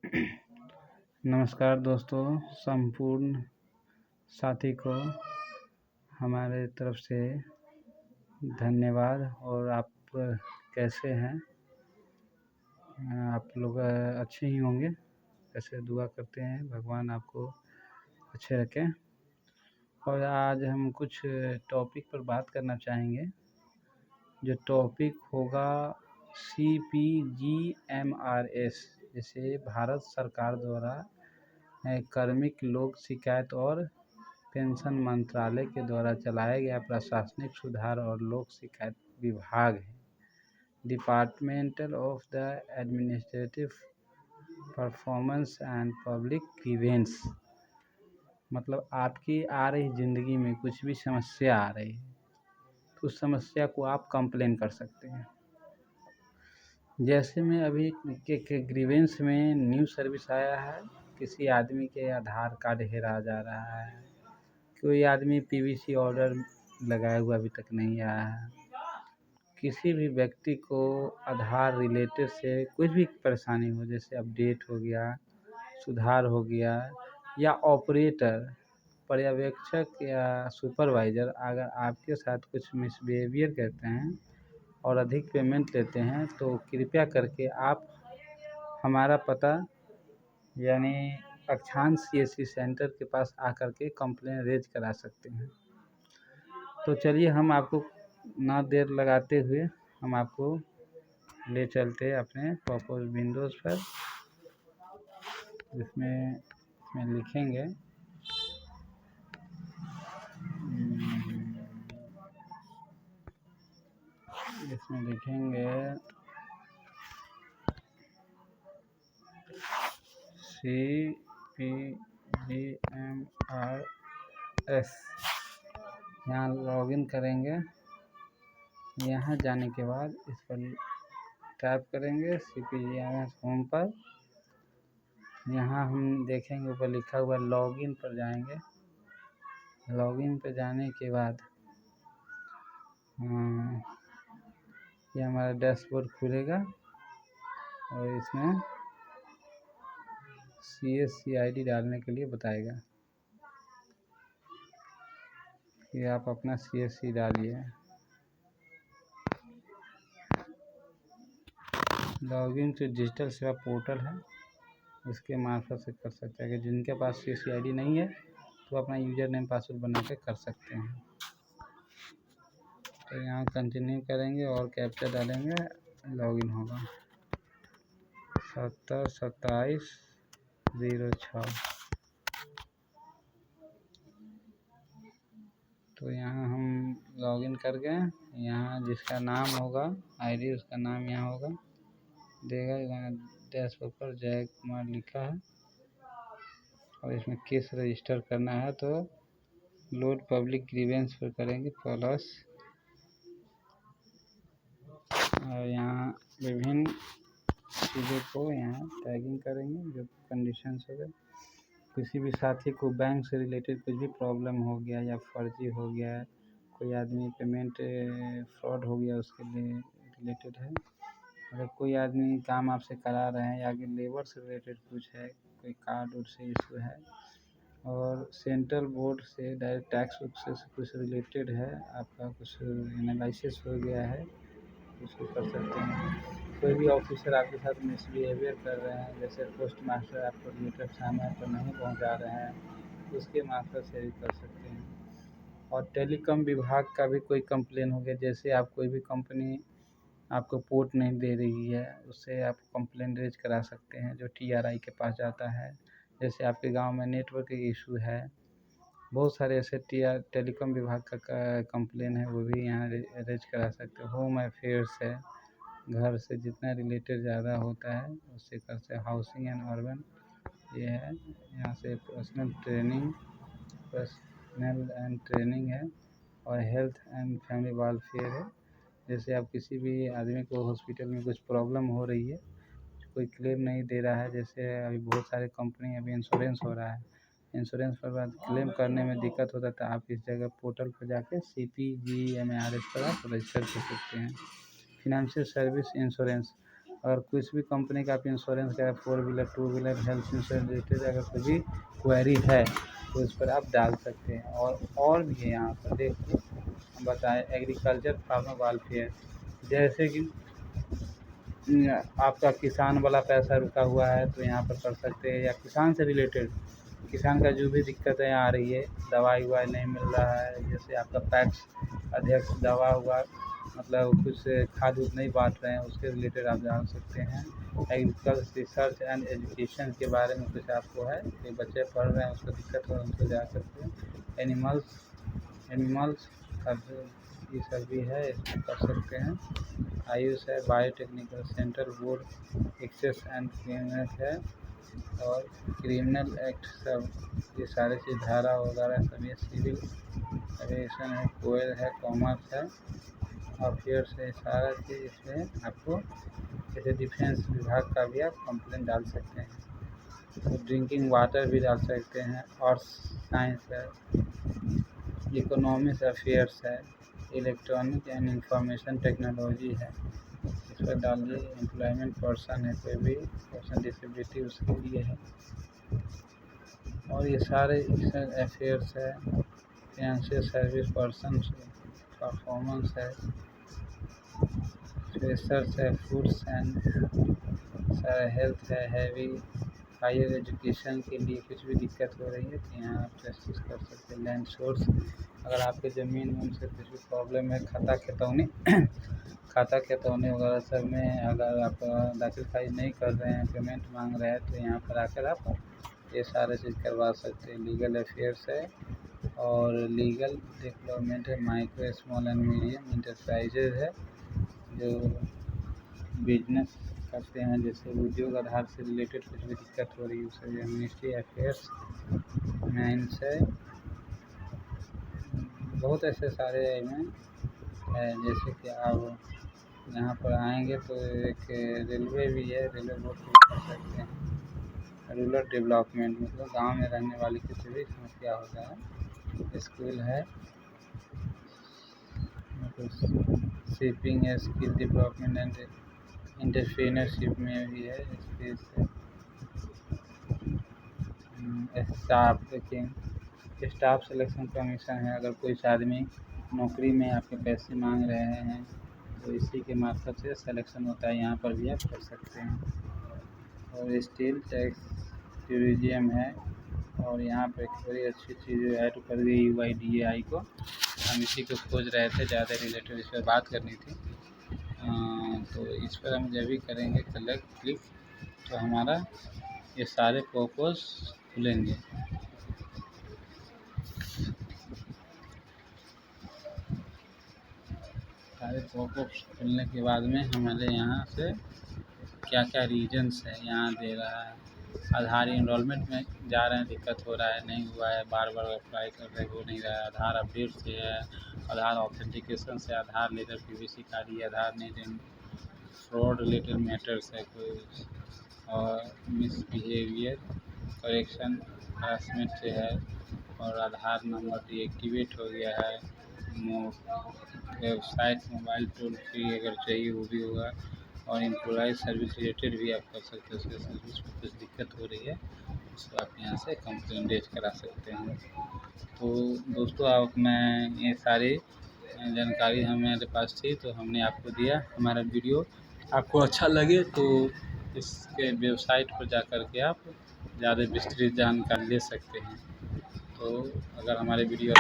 नमस्कार दोस्तों, संपूर्ण साथी को हमारे तरफ से धन्यवाद। और आप कैसे हैं? आप लोग अच्छे ही होंगे, ऐसे दुआ करते हैं भगवान आपको अच्छे रखें। और आज हम कुछ टॉपिक पर बात करना चाहेंगे। जो टॉपिक होगा CPGMRS, जिसे भारत सरकार द्वारा कार्मिक लोक शिकायत और पेंशन मंत्रालय के द्वारा चलाया गया प्रशासनिक सुधार और लोक शिकायत विभाग है। Departmental of the administrative performance and public grievance. मतलब आपकी आ रही ज़िंदगी में कुछ भी समस्या आ रही है तो उस समस्या को आप कंप्लेन कर सकते हैं। जैसे मैं अभी के ग्रीवेंस में न्यू सर्विस आया है, किसी आदमी के आधार कार्ड हेरा जा रहा है, कोई आदमी PVC ऑर्डर लगाया हुआ अभी तक नहीं आया है, किसी भी व्यक्ति को आधार रिलेटेड से कुछ भी परेशानी हो, जैसे अपडेट हो गया, सुधार हो गया, या ऑपरेटर पर्यवेक्षक या सुपरवाइज़र अगर आपके साथ कुछ मिसबिहेवियर करते हैं और अधिक पेमेंट लेते हैं तो कृपया करके आप हमारा पता यानी अक्षांश CSC सेंटर के पास आकर के कंप्लेन रेज करा सकते हैं। तो चलिए हम आपको ना देर लगाते हुए हम आपको ले चलते हैं अपने प्रपोज विंडोज़ पर, जिसमें लिखेंगे CPGMRS। यहाँ लॉगिन करेंगे। यहाँ जाने के बाद इस पर टाइप करेंगे CPGMRS होम पर। यहाँ हम देखेंगे ऊपर लिखा हुआ लॉगिन पर जाएंगे। लॉगिन पर जाने के बाद ये हमारा डैशबोर्ड खुलेगा और इसमें CSC ID डालने के लिए बताएगा कि आप अपना CSC डालिए। लॉगिन तो डिजिटल सेवा पोर्टल है, उसके मार्फत से कर सकते हैं। अगर जिनके पास CSC ID नहीं है तो अपना यूज़र नेम पासवर्ड बना के कर सकते हैं। तो यहाँ कंटिन्यू करेंगे और कैप्चा डालेंगे, लॉगिन होगा 702706। तो यहाँ हम लॉगिन कर गए। यहाँ जिसका नाम होगा ID, उसका नाम यहाँ होगा देगा। यहाँ डैशबोर्ड पर जय कुमार लिखा है और इसमें केस रजिस्टर करना है तो लोड पब्लिक ग्रीवेंस पर करेंगे प्लस। और यहाँ विभिन्न चीज़ों को यहाँ टैगिंग करेंगे जो कंडीशंस हो गए। किसी भी साथी को बैंक से रिलेटेड कुछ भी प्रॉब्लम हो गया या फर्जी हो गया, कोई आदमी पेमेंट फ्रॉड हो गया, उसके लिए रिलेटेड है। अगर कोई आदमी काम आपसे करा रहे हैं या आगे लेबर से रिलेटेड कुछ है, कोई कार्ड उड से इशू है, और सेंट्रल बोर्ड से डायरेक्ट टैक्स से कुछ रिलेटेड है, आपका कुछ एनालिसिस हो गया है, उसको कर सकते हैं। कोई भी ऑफिसर आपके साथ मिसबिहेवियर कर रहे हैं, जैसे पोस्ट मास्टर आपको रिलेटेड समय पर नहीं पहुंचा रहे हैं, उसके मार्फत से भी कर सकते हैं। और टेलीकॉम विभाग का भी कोई कंप्लेन हो गया, जैसे आप कोई भी कंपनी आपको पोर्ट नहीं दे रही है, उससे आप कंप्लेन रेज करा सकते हैं जो TRI के पास जाता है। जैसे आपके गांव में नेटवर्क इशू है, बहुत सारे ऐसे टेलीकॉम विभाग का कंप्लेन है, वो भी यहाँ रेज करा सकते हो। होम अफेयर्स है, घर से जितना रिलेटेड ज़्यादा होता है उससे करते हैं। हाउसिंग एंड अर्बन ये है, यहाँ से पर्सनल एंड ट्रेनिंग है, और हेल्थ एंड फैमिली वेलफेयर है। जैसे आप किसी भी आदमी को हॉस्पिटल में कुछ प्रॉब्लम हो रही है, कोई क्लेम नहीं दे रहा है, जैसे अभी बहुत सारे कंपनी अभी इंश्योरेंस हो रहा है, इंश्योरेंस पर बाद क्लेम करने में दिक्कत होता है तो आप इस जगह पोर्टल पर जाके CPGMRS पर आप रजिस्टर कर सकते हैं। फिनंशियल सर्विस इंश्योरेंस, अगर कुछ भी कंपनी का आप इंश्योरेंस का 4 wheeler 2 wheeler health insurance related अगर कोई भी क्वेरी है तो इस पर आप डाल सकते हैं। और भी है यहाँ पर देखिए, हम बताएं एग्रीकल्चर फार्मर वेलफेयर, जैसे कि आपका किसान वाला पैसा रुका हुआ है तो यहाँ पर कर सकते हैं, या किसान से रिलेटेड किसान का जो भी दिक्कतें आ रही है, दवाई ववाई नहीं मिल रहा है, जैसे आपका पैक्स अध्यक्ष दवा हुआ मतलब कुछ खाद उद नहीं बांट रहे हैं, उसके रिलेटेड आप जान सकते हैं। एग्रीकल्चर रिसर्च एंड एजुकेशन के बारे में कुछ आपको है कि बच्चे पढ़ रहे हैं उसको दिक्कत हो उनको जा सकते हैं। एनिमल्स ये सब भी है, इसमें कर सकते हैं। आयुष है, biotechnical central board access and criminal है, और क्रिमिनल एक्ट सब ये सारे चीज़ धारा वगैरह सब ये सिविल एविएशन है, कोयल है, कॉमर्स है, अफेयर्स है, सारा चीज़ इसमें आपको जैसे डिफेंस विभाग का भी आप कंप्लेंट डाल सकते हैं। तो ड्रिंकिंग वाटर भी डाल सकते हैं, और साइंस है, इकोनॉमिक्स अफेयर्स है, इलेक्ट्रॉनिक एंड इंफॉर्मेशन टेक्नोलॉजी है, इस पर डालिए। एम्प्लॉयमेंट पर्सन है, कोई भी पर्सन डिसेबिलिटी उसके लिए है, और ये सारे अफेयर्स है। फाइनेंशियल सर्विस पर्सन परफॉर्मेंस है, फ्रेशर्स है, फूड्स एंड सारा हेल्थ है, हैवी हायर एजुकेशन के लिए कुछ भी दिक्कत हो रही है तो यहाँ आप जस्टिस कर सकते हैं। लैंड सोर्स, अगर आपके ज़मीन उनसे कुछ भी प्रॉब्लम है, खाता खतौनी वगैरह सब में अगर आप दाखिल खारिज नहीं कर रहे हैं, पेमेंट मांग रहे हैं, तो यहाँ पर आकर आप ये सारे चीज़ करवा सकते हैं। लीगल अफेयर्स है, और लीगल डेवलपमेंट है, micro small and medium enterprises है, जो बिजनेस करते हैं, जैसे उद्योग आधार से रिलेटेड कुछ भी दिक्कत हो रही है उसे। मिनिस्ट्री अफेयर्स माइंस है, बहुत ऐसे सारे में है। जैसे कि आप यहाँ पर आएंगे तो एक रेलवे भी है, रेलवे बोर्ड भी कर सकते हैं। रूरल डेवलपमेंट मतलब गांव में रहने वाली किसी भी समस्या होता है। स्कूल है, शिपिंग है, स्किल डेवलपमेंट एंड एंटरप्रेन्योरशिप में भी है। स्पेस स्टाफ सिलेक्शन कमीशन है, अगर कोई आदमी नौकरी में आपके पैसे मांग रहे हैं तो इसी के मार्फत से सिलेक्शन होता है, यहाँ पर भी आप कर सकते हैं। और स्टील टैक्स टूरिज्म है, और यहाँ पर एक बड़ी अच्छी चीज़ ऐड कर दी UIDAI को, हम इसी को खोज रहे थे, ज़्यादा रिलेटेड इस पर बात करनी थी। तो इस पर हम जब भी करेंगे क्लिक तो हमारा ये सारे पर्पस खुलेंगे। सारे पर्पस खुलने के बाद में हमारे यहाँ से क्या क्या रीजन्स है यहाँ दे रहा है। आधार इनरोलमेंट में जा रहे हैं, दिक्कत हो रहा है, नहीं हुआ है, बार बार अप्लाई कर रहे हो नहीं रहा है। आधार अपडेट से है, आधार ऑथेंटिकेशन से, आधार लेकर PVC कार्ड, आधार नहीं, फ्रॉड रिलेटेड मैटर्स है कोई, और मिसबिहेवियर करेक्शन हरासमेंट से है, और आधार नंबर डीएक्टिवेट हो गया है। वेबसाइट मोबाइल टोल फ्री अगर चाहिए वो भी होगा, और एम्प्लॉय सर्विस रिलेटेड भी आप कर सकते हैं। उसके सर्विस में कुछ दिक्कत हो रही है उसको आप यहाँ से कंप्लेंट रेज करा सकते हैं। तो दोस्तों आप मैं ये सारी जानकारी हमारे पास थी तो हमने आपको दिया। हमारा वीडियो आपको अच्छा लगे तो इसके वेबसाइट पर जा कर के आप ज़्यादा विस्तृत जानकारी ले सकते हैं। तो अगर हमारे वीडियो